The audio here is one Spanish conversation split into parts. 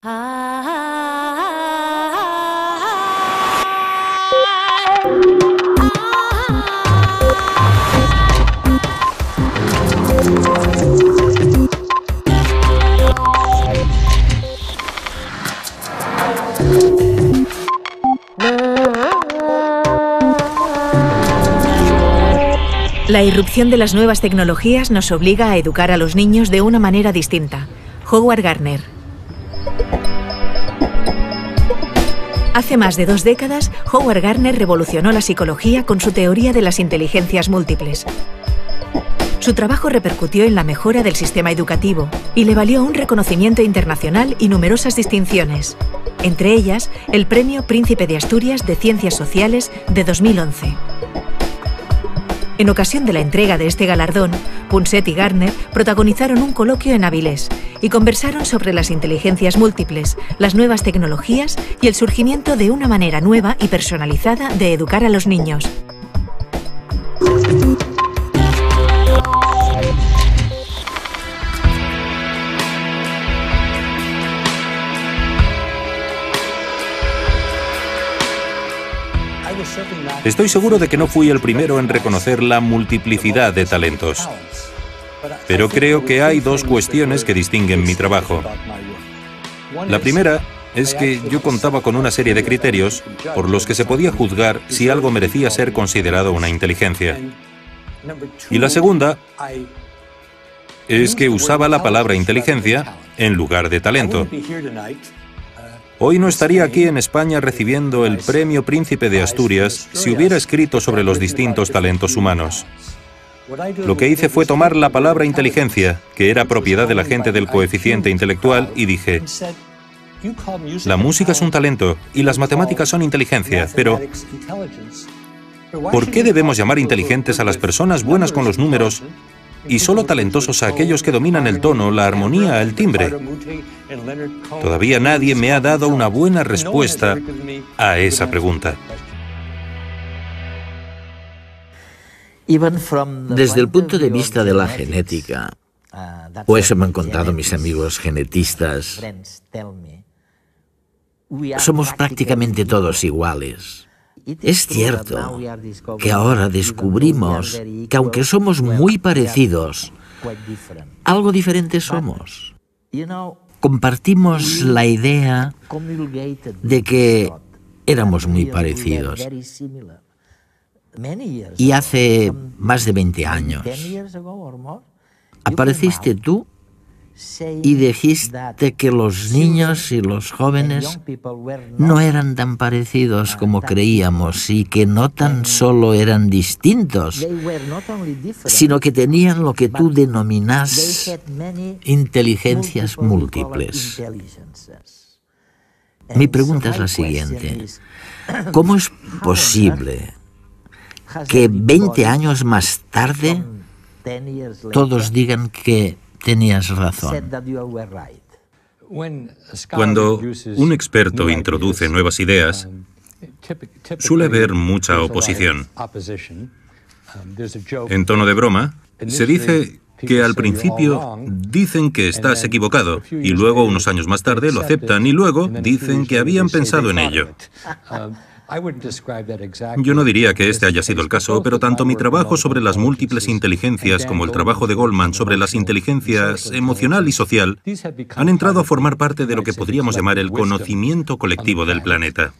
La irrupción de las nuevas tecnologías nos obliga a educar a los niños de una manera distinta. Howard Gardner. Hace más de 2 décadas, Howard Gardner revolucionó la psicología con su teoría de las inteligencias múltiples. Su trabajo repercutió en la mejora del sistema educativo y le valió un reconocimiento internacional y numerosas distinciones, entre ellas el Premio Príncipe de Asturias de Ciencias Sociales de 2011. En ocasión de la entrega de este galardón, Punset y Gardner protagonizaron un coloquio en Avilés y conversaron sobre las inteligencias múltiples, las nuevas tecnologías y el surgimiento de una manera nueva y personalizada de educar a los niños. Estoy seguro de que no fui el primero en reconocer la multiplicidad de talentos. Pero creo que hay 2 cuestiones que distinguen mi trabajo. La primera es que yo contaba con una serie de criterios por los que se podía juzgar si algo merecía ser considerado una inteligencia. Y la segunda es que usaba la palabra inteligencia en lugar de talento. Hoy no estaría aquí en España recibiendo el Premio Príncipe de Asturias si hubiera escrito sobre los distintos talentos humanos. Lo que hice fue tomar la palabra inteligencia, que era propiedad de la gente del coeficiente intelectual, y dije: la música es un talento y las matemáticas son inteligencia, pero ¿por qué debemos llamar inteligentes a las personas buenas con los números y solo talentosos a aquellos que dominan el tono, la armonía, el timbre? Todavía nadie me ha dado una buena respuesta a esa pregunta. Desde el punto de vista de la genética, o eso me han contado mis amigos genetistas, somos prácticamente todos iguales. Es cierto que ahora descubrimos que aunque somos muy parecidos, algo diferentes somos. Compartimos la idea de que éramos muy parecidos. Y hace más de 20 años apareciste tú y dijiste que los niños y los jóvenes no eran tan parecidos como creíamos y que no tan solo eran distintos, sino que tenían lo que tú denominas inteligencias múltiples. Mi pregunta es la siguiente: ¿cómo es posible que 20 años más tarde todos digan que tenías razón? Cuando un experto introduce nuevas ideas, suele haber mucha oposición. En tono de broma, se dice que al principio dicen que estás equivocado y luego unos años más tarde lo aceptan y luego dicen que habían pensado en ello. Yo no diría que este haya sido el caso, pero tanto mi trabajo sobre las múltiples inteligencias como el trabajo de Goldman sobre las inteligencias emocional y social han entrado a formar parte de lo que podríamos llamar el conocimiento colectivo del planeta.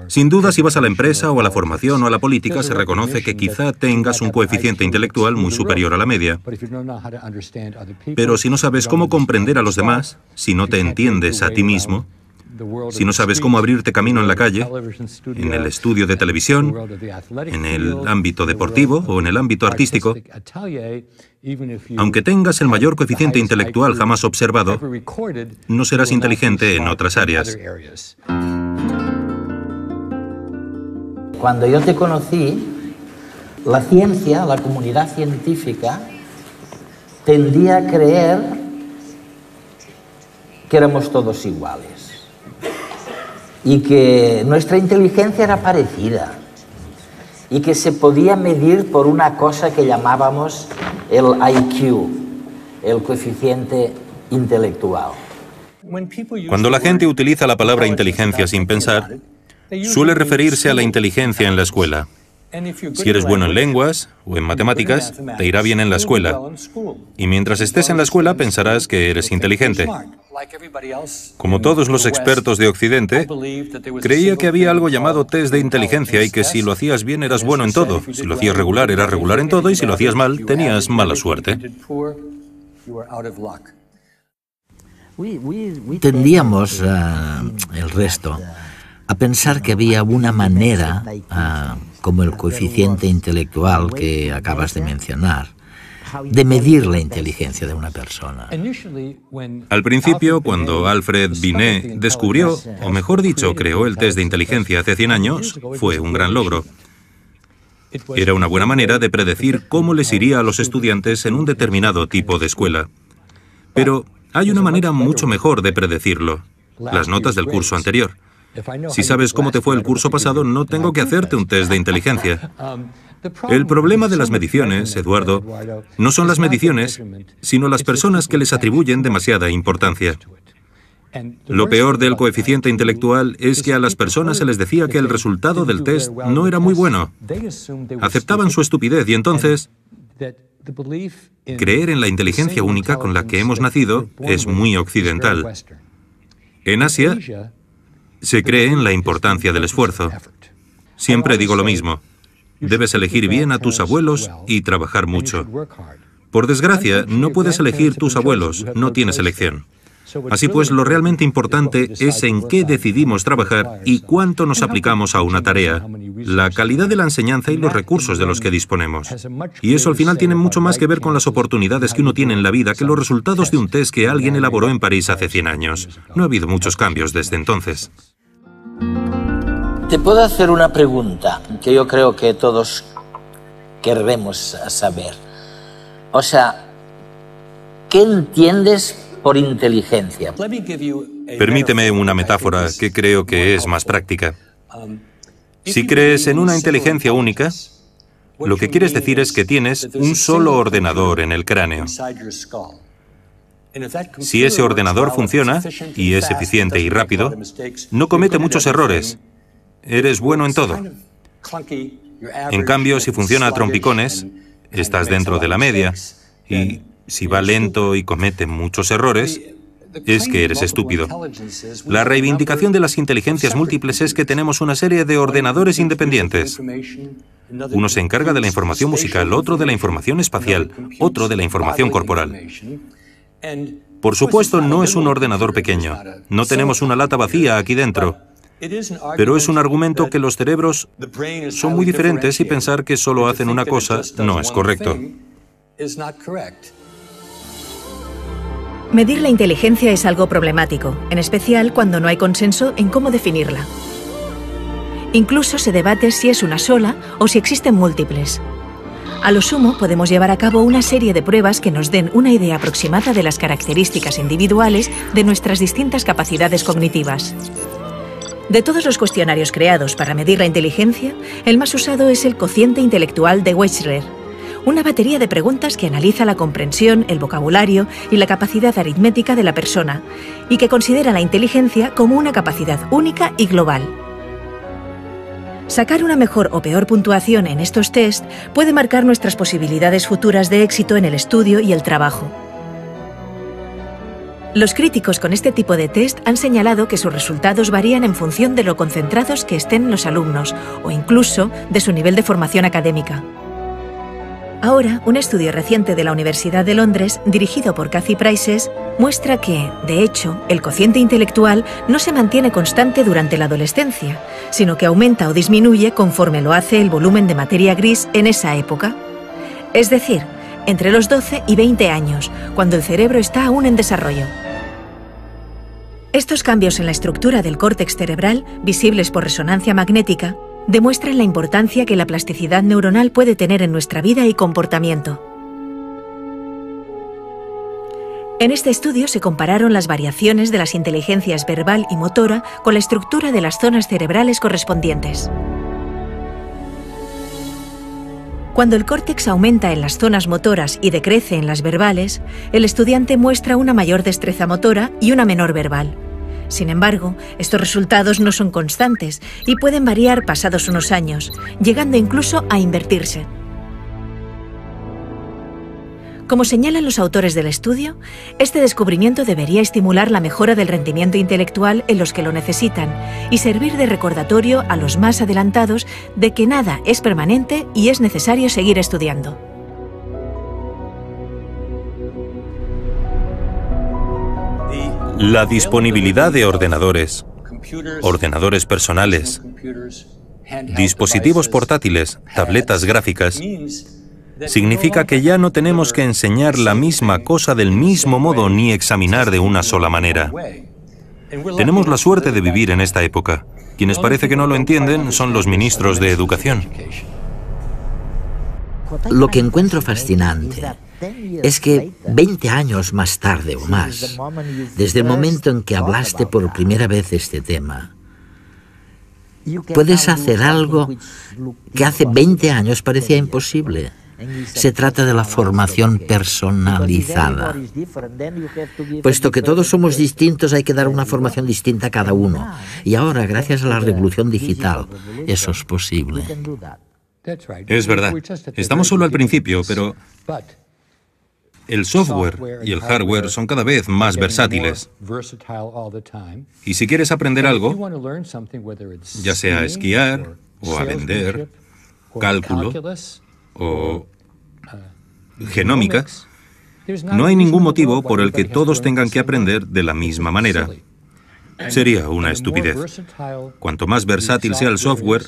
Sin duda, si vas a la empresa o a la formación o a la política, se reconoce que quizá tengas un coeficiente intelectual muy superior a la media. Pero si no sabes cómo comprender a los demás, si no te entiendes a ti mismo, si no sabes cómo abrirte camino en la calle, en el estudio de televisión, en el ámbito deportivo o en el ámbito artístico, aunque tengas el mayor coeficiente intelectual jamás observado, no serás inteligente en otras áreas. Cuando yo te conocí, la ciencia, la comunidad científica, tendía a creer que éramos todos iguales y que nuestra inteligencia era parecida y que se podía medir por una cosa que llamábamos el IQ, el coeficiente intelectual. Cuando la gente utiliza la palabra inteligencia sin pensar, suele referirse a la inteligencia en la escuela. Si eres bueno en lenguas o en matemáticas, te irá bien en la escuela. Y mientras estés en la escuela pensarás que eres inteligente. Como todos los expertos de Occidente, creía que había algo llamado test de inteligencia y que si lo hacías bien eras bueno en todo, si lo hacías regular eras regular en todo y si lo hacías mal tenías mala suerte. Tendíamos, el resto, a pensar que había una manera, como el coeficiente intelectual que acabas de mencionar, de medir la inteligencia de una persona. Al principio, cuando Alfred Binet descubrió, o mejor dicho, creó el test de inteligencia hace 100 años, fue un gran logro. Era una buena manera de predecir cómo les iría a los estudiantes en un determinado tipo de escuela. Pero hay una manera mucho mejor de predecirlo: las notas del curso anterior. Si sabes cómo te fue el curso pasado, no tengo que hacerte un test de inteligencia. El problema de las mediciones, Eduardo, no son las mediciones, sino las personas que les atribuyen demasiada importancia. Lo peor del coeficiente intelectual es que a las personas se les decía que el resultado del test no era muy bueno. Aceptaban su estupidez y entonces creer en la inteligencia única con la que hemos nacido es muy occidental. En Asia se cree en la importancia del esfuerzo. Siempre digo lo mismo: debes elegir bien a tus abuelos y trabajar mucho. Por desgracia, no puedes elegir tus abuelos, no tienes elección. Así pues, lo realmente importante es en qué decidimos trabajar y cuánto nos aplicamos a una tarea, la calidad de la enseñanza y los recursos de los que disponemos. Y eso al final tiene mucho más que ver con las oportunidades que uno tiene en la vida que los resultados de un test que alguien elaboró en París hace 100 años. No ha habido muchos cambios desde entonces. Te puedo hacer una pregunta que yo creo que todos querremos saber. O sea, ¿qué entiendes por inteligencia? Permíteme una metáfora que creo que es más práctica. Si crees en una inteligencia única, lo que quieres decir es que tienes un solo ordenador en el cráneo. Si ese ordenador funciona, y es eficiente y rápido, no comete muchos errores. Eres bueno en todo. En cambio, si funciona a trompicones, estás dentro de la media. Y si va lento y comete muchos errores, es que eres estúpido. La reivindicación de las inteligencias múltiples es que tenemos una serie de ordenadores independientes. Uno se encarga de la información musical, otro de la información espacial, otro de la información corporal. Por supuesto, no es un ordenador pequeño. No tenemos una lata vacía aquí dentro. Pero es un argumento que los cerebros son muy diferentes y pensar que solo hacen una cosa no es correcto. Medir la inteligencia es algo problemático, en especial cuando no hay consenso en cómo definirla. Incluso se debate si es una sola o si existen múltiples. A lo sumo, podemos llevar a cabo una serie de pruebas que nos den una idea aproximada de las características individuales de nuestras distintas capacidades cognitivas. De todos los cuestionarios creados para medir la inteligencia, el más usado es el cociente intelectual de Wechsler, una batería de preguntas que analiza la comprensión, el vocabulario y la capacidad aritmética de la persona, y que considera la inteligencia como una capacidad única y global. Sacar una mejor o peor puntuación en estos test puede marcar nuestras posibilidades futuras de éxito en el estudio y el trabajo. Los críticos con este tipo de test han señalado que sus resultados varían en función de lo concentrados que estén los alumnos o incluso de su nivel de formación académica. Ahora, un estudio reciente de la Universidad de Londres, dirigido por Kathy Prices, muestra que, de hecho, el cociente intelectual no se mantiene constante durante la adolescencia, sino que aumenta o disminuye conforme lo hace el volumen de materia gris en esa época. Es decir, entre los 12 y 20 años, cuando el cerebro está aún en desarrollo. Estos cambios en la estructura del córtex cerebral, visibles por resonancia magnética, demuestran la importancia que la plasticidad neuronal puede tener en nuestra vida y comportamiento. En este estudio se compararon las variaciones de las inteligencias verbal y motora con la estructura de las zonas cerebrales correspondientes. Cuando el córtex aumenta en las zonas motoras y decrece en las verbales, el estudiante muestra una mayor destreza motora y una menor verbal. Sin embargo, estos resultados no son constantes y pueden variar pasados unos años, llegando incluso a invertirse. Como señalan los autores del estudio, este descubrimiento debería estimular la mejora del rendimiento intelectual en los que lo necesitan y servir de recordatorio a los más adelantados de que nada es permanente y es necesario seguir estudiando. La disponibilidad de ordenadores, ordenadores personales, dispositivos portátiles, tabletas gráficas, significa que ya no tenemos que enseñar la misma cosa del mismo modo ni examinar de una sola manera. Tenemos la suerte de vivir en esta época. Quienes parece que no lo entienden son los ministros de Educación. Lo que encuentro fascinante es que 20 años más tarde o más, desde el momento en que hablaste por primera vez de este tema, puedes hacer algo que hace 20 años parecía imposible. Se trata de la formación personalizada. Puesto que todos somos distintos, hay que dar una formación distinta a cada uno. Y ahora, gracias a la revolución digital, eso es posible. Es verdad. Estamos solo al principio, pero el software y el hardware son cada vez más versátiles. Y si quieres aprender algo, ya sea a esquiar, o a vender, cálculo, o genómica, no hay ningún motivo por el que todos tengan que aprender de la misma manera. Sería una estupidez. Cuanto más versátil sea el software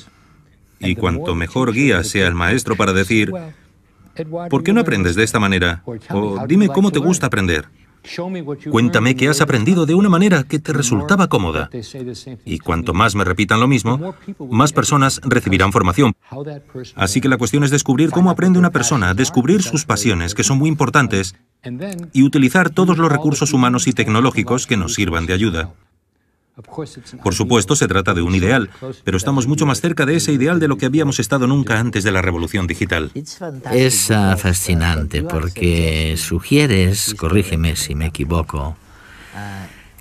y cuanto mejor guía sea el maestro para decir, ¿por qué no aprendes de esta manera? O dime cómo te gusta aprender. Cuéntame que has aprendido de una manera que te resultaba cómoda. Y cuanto más me repitan lo mismo, más personas recibirán formación. Así que la cuestión es descubrir cómo aprende una persona, descubrir sus pasiones, que son muy importantes, y utilizar todos los recursos humanos y tecnológicos que nos sirvan de ayuda. Por supuesto, se trata de un ideal, pero estamos mucho más cerca de ese ideal de lo que habíamos estado nunca antes de la revolución digital. Es fascinante porque sugieres, corrígeme si me equivoco,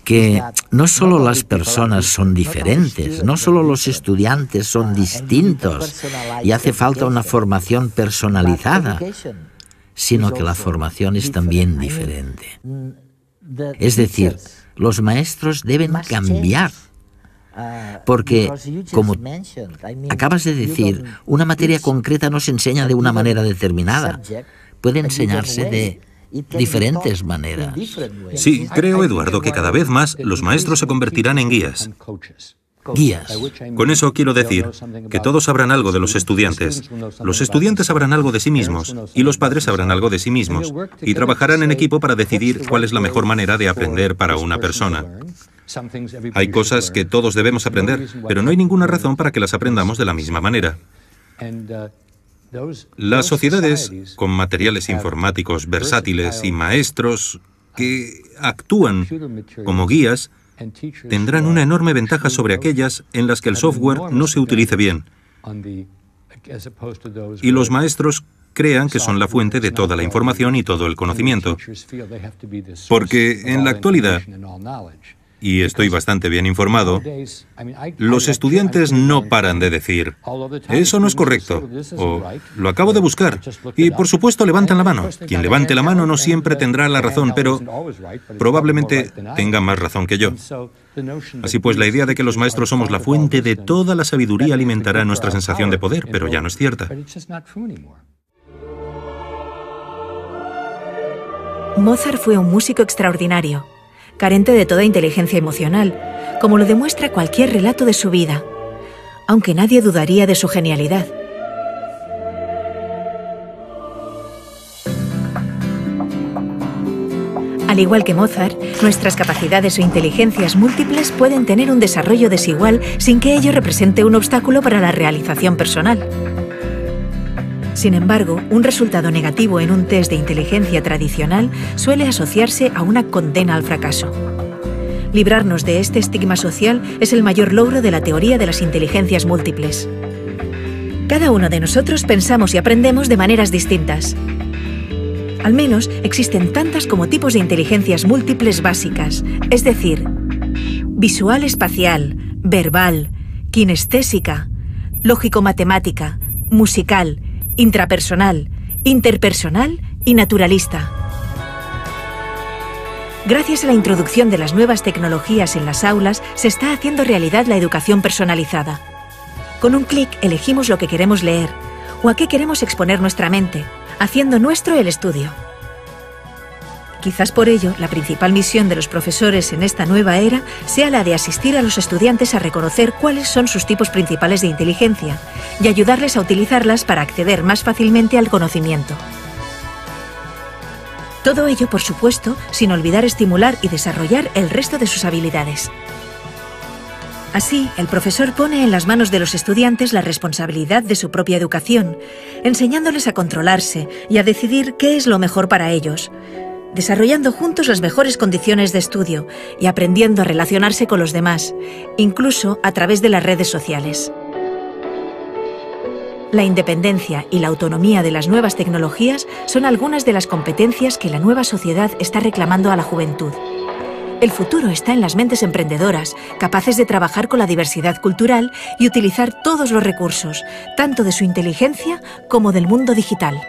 que no solo las personas son diferentes, no solo los estudiantes son distintos y hace falta una formación personalizada, sino que la formación es también diferente. Es decir, los maestros deben cambiar, porque, como acabas de decir, una materia concreta no se enseña de una manera determinada, puede enseñarse de diferentes maneras. Sí, creo, Eduardo, que cada vez más los maestros se convertirán en guías. Guías. Con eso quiero decir que todos sabrán algo de los estudiantes sabrán algo de sí mismos, y los padres sabrán algo de sí mismos, y trabajarán en equipo para decidir cuál es la mejor manera de aprender para una persona. Hay cosas que todos debemos aprender, pero no hay ninguna razón para que las aprendamos de la misma manera. Las sociedades con materiales informáticos versátiles y maestros que actúan como guías tendrán una enorme ventaja sobre aquellas en las que el software no se utilice bien y los maestros crean que son la fuente de toda la información y todo el conocimiento. Porque en la actualidad, y estoy bastante bien informado, los estudiantes no paran de decir, eso no es correcto, o lo acabo de buscar, y por supuesto levantan la mano. Quien levante la mano no siempre tendrá la razón, pero probablemente tenga más razón que yo. Así pues, la idea de que los maestros somos la fuente de toda la sabiduría alimentará nuestra sensación de poder, pero ya no es cierta. Mozart fue un músico extraordinario, carente de toda inteligencia emocional, como lo demuestra cualquier relato de su vida, aunque nadie dudaría de su genialidad. Al igual que Mozart, nuestras capacidades o inteligencias múltiples pueden tener un desarrollo desigual sin que ello represente un obstáculo para la realización personal. Sin embargo, un resultado negativo en un test de inteligencia tradicional suele asociarse a una condena al fracaso. Librarnos de este estigma social es el mayor logro de la teoría de las inteligencias múltiples. Cada uno de nosotros pensamos y aprendemos de maneras distintas. Al menos existen tantas como tipos de inteligencias múltiples básicas, es decir, visual espacial, verbal, kinestésica, lógico-matemática, musical, intrapersonal, interpersonal y naturalista. Gracias a la introducción de las nuevas tecnologías en las aulas, se está haciendo realidad la educación personalizada. Con un clic elegimos lo que queremos leer o a qué queremos exponer nuestra mente, haciendo nuestro el estudio. Quizás por ello, la principal misión de los profesores en esta nueva era sea la de asistir a los estudiantes a reconocer cuáles son sus tipos principales de inteligencia y ayudarles a utilizarlas para acceder más fácilmente al conocimiento. Todo ello, por supuesto, sin olvidar estimular y desarrollar el resto de sus habilidades. Así, el profesor pone en las manos de los estudiantes la responsabilidad de su propia educación, enseñándoles a controlarse y a decidir qué es lo mejor para ellos, desarrollando juntos las mejores condiciones de estudio y aprendiendo a relacionarse con los demás, incluso a través de las redes sociales. La independencia y la autonomía de las nuevas tecnologías son algunas de las competencias que la nueva sociedad está reclamando a la juventud. El futuro está en las mentes emprendedoras, capaces de trabajar con la diversidad cultural y utilizar todos los recursos, tanto de su inteligencia como del mundo digital.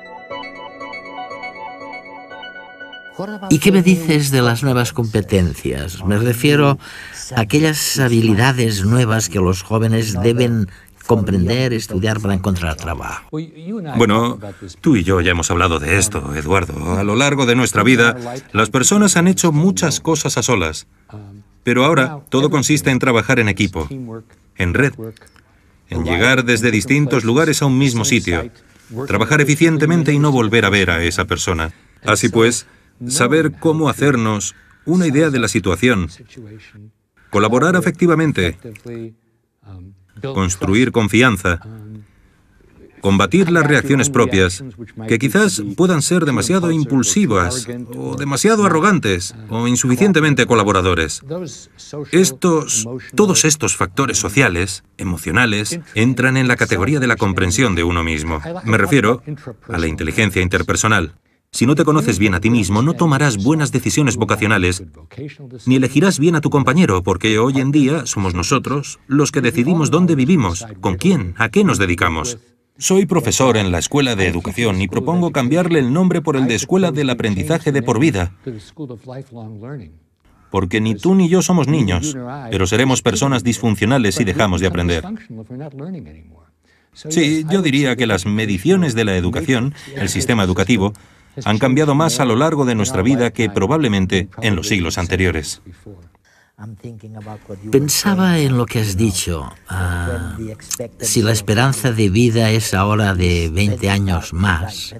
¿Y qué me dices de las nuevas competencias? Me refiero a aquellas habilidades nuevas que los jóvenes deben comprender, estudiar para encontrar trabajo. Bueno, tú y yo ya hemos hablado de esto, Eduardo. A lo largo de nuestra vida, las personas han hecho muchas cosas a solas. Pero ahora todo consiste en trabajar en equipo, en red, en llegar desde distintos lugares a un mismo sitio, trabajar eficientemente y no volver a ver a esa persona. Así pues, saber cómo hacernos una idea de la situación, colaborar efectivamente, construir confianza, combatir las reacciones propias, que quizás puedan ser demasiado impulsivas, o demasiado arrogantes, o insuficientemente colaboradores. Todos estos factores sociales, emocionales, entran en la categoría de la comprensión de uno mismo. Me refiero a la inteligencia interpersonal. Si no te conoces bien a ti mismo, no tomarás buenas decisiones vocacionales, ni elegirás bien a tu compañero, porque hoy en día somos nosotros los que decidimos dónde vivimos, con quién, a qué nos dedicamos. Soy profesor en la Escuela de Educación y propongo cambiarle el nombre por el de Escuela del Aprendizaje de por vida. Porque ni tú ni yo somos niños, pero seremos personas disfuncionales si dejamos de aprender. Sí, yo diría que las mediciones de la educación, el sistema educativo, han cambiado más a lo largo de nuestra vida que probablemente en los siglos anteriores. Pensaba en lo que has dicho. Si la esperanza de vida es ahora de 20 años más,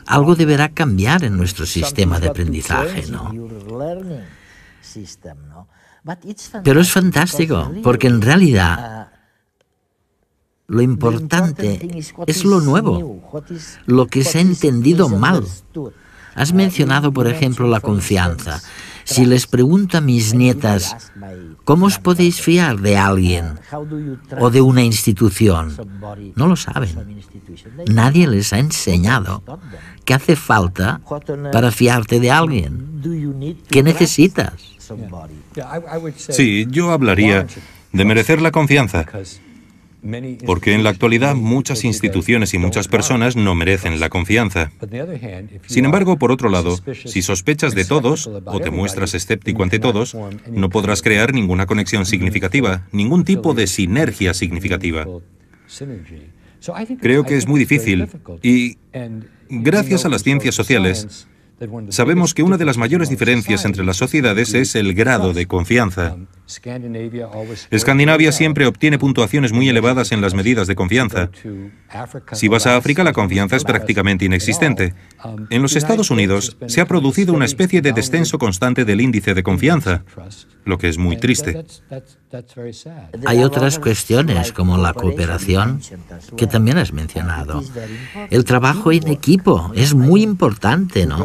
algo deberá cambiar en nuestro sistema de aprendizaje, ¿no? Pero es fantástico, porque en realidad lo importante es lo nuevo, lo que se ha entendido mal. Has mencionado, por ejemplo, la confianza. Si les pregunto a mis nietas, ¿cómo os podéis fiar de alguien o de una institución? No lo saben. Nadie les ha enseñado qué hace falta para fiarte de alguien. ¿Qué necesitas? Sí, yo hablaría de merecer la confianza. Porque en la actualidad muchas instituciones y muchas personas no merecen la confianza. Sin embargo, por otro lado, si sospechas de todos o te muestras escéptico ante todos, no podrás crear ninguna conexión significativa, ningún tipo de sinergia significativa. Creo que es muy difícil y, gracias a las ciencias sociales, sabemos que una de las mayores diferencias entre las sociedades es el grado de confianza. Escandinavia siempre obtiene puntuaciones muy elevadas en las medidas de confianza. Si vas a África, la confianza es prácticamente inexistente. En los Estados Unidos se ha producido una especie de descenso constante del índice de confianza. lo que es muy triste. Hay otras cuestiones, como la cooperación, que también has mencionado. El trabajo en equipo es muy importante, ¿no?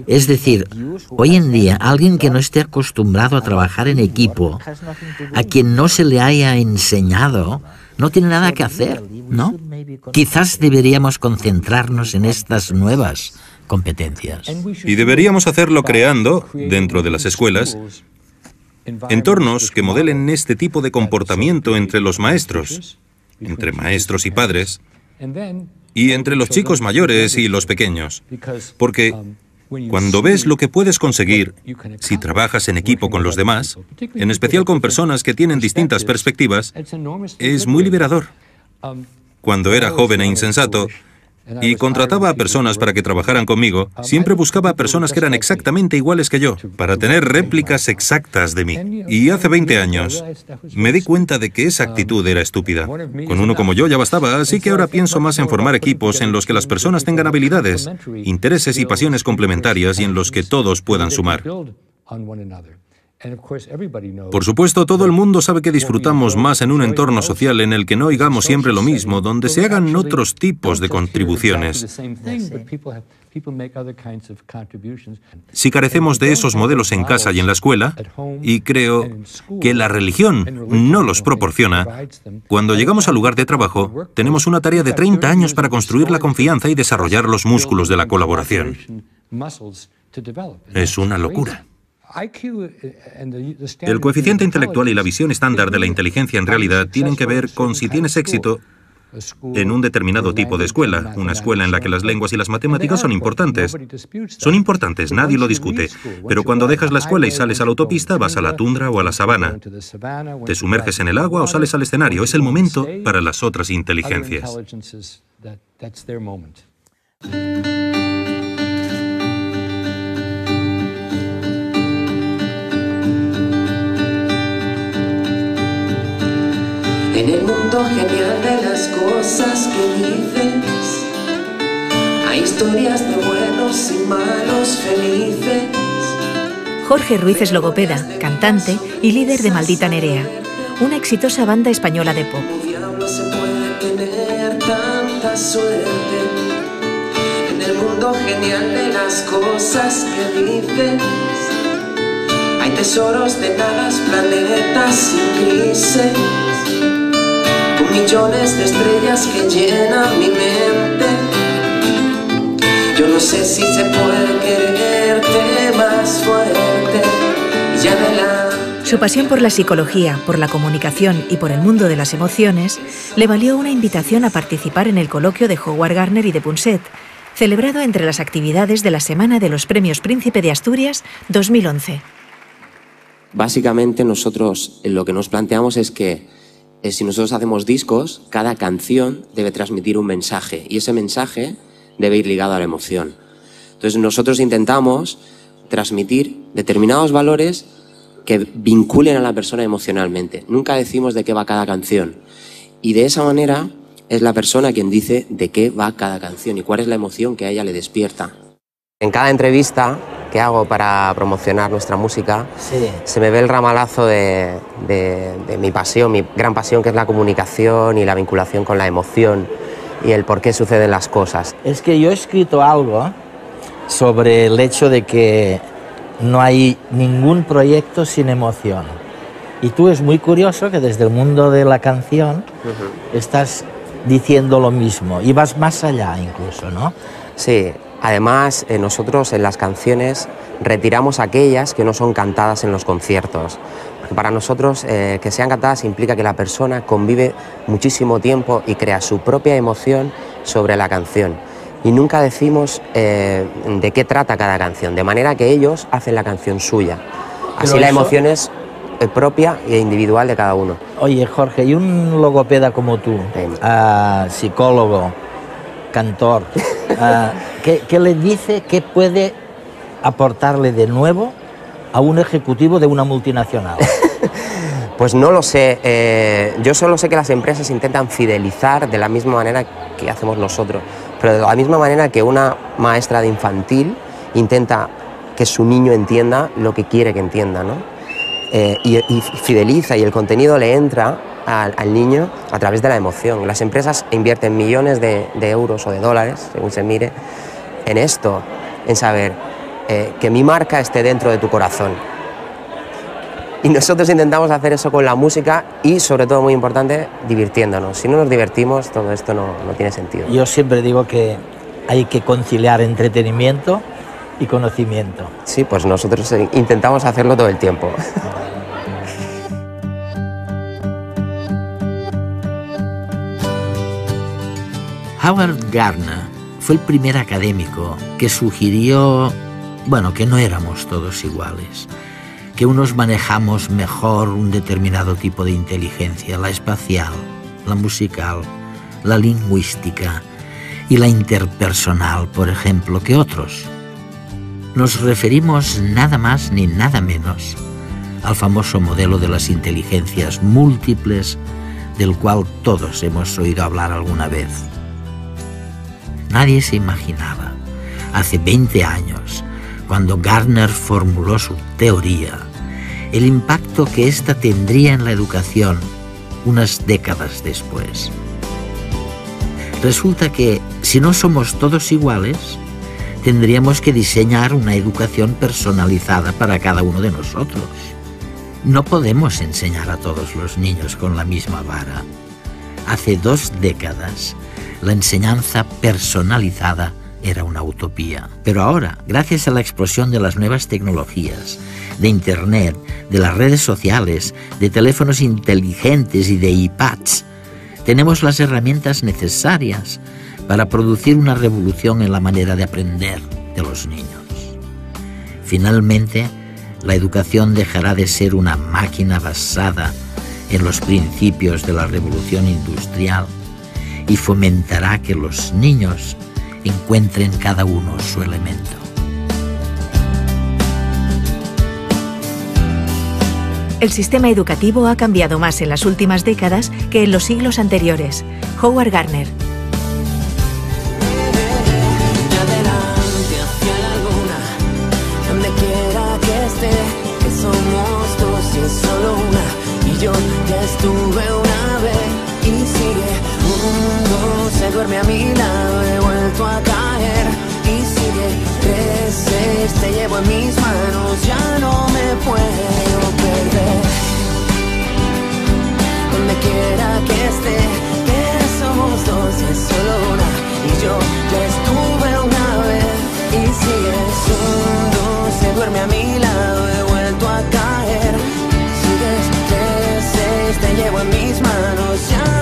Es decir, hoy en día, alguien que no esté acostumbrado a trabajar en equipo, a quien no se le haya enseñado, no tiene nada que hacer, ¿no? Quizás deberíamos concentrarnos en estas nuevas competencias. Y deberíamos hacerlo creando, dentro de las escuelas, entornos que modelen este tipo de comportamiento entre los maestros, entre maestros y padres, y entre los chicos mayores y los pequeños. Porque cuando ves lo que puedes conseguir si trabajas en equipo con los demás, en especial con personas que tienen distintas perspectivas, es muy liberador. Cuando era joven e insensato, y contrataba a personas para que trabajaran conmigo, siempre buscaba a personas que eran exactamente iguales que yo, para tener réplicas exactas de mí. Y hace 20 años me di cuenta de que esa actitud era estúpida. Con uno como yo ya bastaba, así que ahora pienso más en formar equipos en los que las personas tengan habilidades, intereses y pasiones complementarias y en los que todos puedan sumar. Por supuesto, todo el mundo sabe que disfrutamos más en un entorno social en el que no oigamos siempre lo mismo, donde se hagan otros tipos de contribuciones. Si carecemos de esos modelos en casa y en la escuela, y creo que la religión no los proporciona, cuando llegamos al lugar de trabajo, tenemos una tarea de 30 años para construir la confianza y desarrollar los músculos de la colaboración. Es una locura. El coeficiente intelectual y la visión estándar de la inteligencia en realidad tienen que ver con si tienes éxito en un determinado tipo de escuela, una escuela en la que las lenguas y las matemáticas son importantes. Son importantes, nadie lo discute, pero cuando dejas la escuela y sales a la autopista, vas a la tundra o a la sabana. Te sumerges en el agua o sales al escenario. Es el momento para las otras inteligencias. En el mundo genial de las cosas que dices, hay historias de buenos y malos felices. Jorge Ruiz es logopeda, cantante y líder de Maldita Nerea, una exitosa banda española de pop. ¿Cómo diablos se puede tener tanta suerte? En el mundo genial de las cosas que dices, hay tesoros de nadas, planetas y grises, con millones de estrellas que llenan mi mente. Yo no sé si se puede quererte más fuerte. Y ya de la... Su pasión por la psicología, por la comunicación y por el mundo de las emociones le valió una invitación a participar en el coloquio de Howard Gardner y de Punset, celebrado entre las actividades de la Semana de los Premios Príncipe de Asturias 2011. Básicamente nosotros lo que nos planteamos es que si nosotros hacemos discos, cada canción debe transmitir un mensaje y ese mensaje debe ir ligado a la emoción. Entonces nosotros intentamos transmitir determinados valores que vinculen a la persona emocionalmente. Nunca decimos de qué va cada canción y de esa manera es la persona quien dice de qué va cada canción y cuál es la emoción que a ella le despierta. En cada entrevista que hago para promocionar nuestra música, se me ve el ramalazo de mi pasión, mi gran pasión, que es la comunicación y la vinculación con la emoción y el por qué suceden las cosas. Es que yo he escrito algo sobre el hecho de que no hay ningún proyecto sin emoción. Y tú es muy curioso que desde el mundo de la canción estás diciendo lo mismo y vas más allá incluso, ¿no? Sí. Además, nosotros en las canciones retiramos aquellas que no son cantadas en los conciertos. Porque para nosotros que sean cantadas implica que la persona convive muchísimo tiempo y crea su propia emoción sobre la canción. Y nunca decimos de qué trata cada canción, de manera que ellos hacen la canción suya. Así la emoción es propia e individual de cada uno. Oye, Jorge, y un logopeda como tú, psicólogo, cantor, ¿qué le dice, qué puede aportarle de nuevo a un ejecutivo de una multinacional? Pues no lo sé, yo solo sé que las empresas intentan fidelizar de la misma manera que hacemos nosotros, pero de la misma manera que una maestra de infantil intenta que su niño entienda lo que quiere que entienda, ¿no? y fideliza, y el contenido le entra al niño a través de la emoción. Las empresas invierten millones de euros o de dólares, según se mire, en esto, en saber que mi marca esté dentro de tu corazón. Y nosotros intentamos hacer eso con la música y, sobre todo, muy importante, divirtiéndonos. Si no nos divertimos, todo esto no tiene sentido. Yo siempre digo que hay que conciliar entretenimiento y conocimiento. Sí, pues nosotros intentamos hacerlo todo el tiempo. Howard Gardner fue el primer académico que sugirió, que no éramos todos iguales, que unos manejamos mejor un determinado tipo de inteligencia, la espacial, la musical, la lingüística y la interpersonal, por ejemplo, que otros. Nos referimos nada más ni nada menos al famoso modelo de las inteligencias múltiples, del cual todos hemos oído hablar alguna vez. Nadie se imaginaba, hace 20 años, cuando Gardner formuló su teoría, el impacto que ésta tendría en la educación unas décadas después. Resulta que, si no somos todos iguales, tendríamos que diseñar una educación personalizada para cada uno de nosotros. No podemos enseñar a todos los niños con la misma vara. Hace 2 décadas, la enseñanza personalizada era una utopía. Pero ahora, gracias a la explosión de las nuevas tecnologías, de Internet, de las redes sociales, de teléfonos inteligentes y de iPads, tenemos las herramientas necesarias para producir una revolución en la manera de aprender de los niños. Finalmente, la educación dejará de ser una máquina basada en los principios de la revolución industrial y fomentará que los niños encuentren cada uno su elemento. El sistema educativo ha cambiado más en las últimas décadas que en los siglos anteriores. Howard Gardner. Yo ya estuve una vez y sigue. Mundo se duerme a mi lado, he vuelto a caer y sigue. Creces, te llevo en mis manos, ya no me puedo perder. Donde quiera que esté, que somos dos y es solo una. Y yo ya estuve una vez y sigue. Mundo se duerme a mi lado, he vuelto a caer. Te llevo en mis manos ya.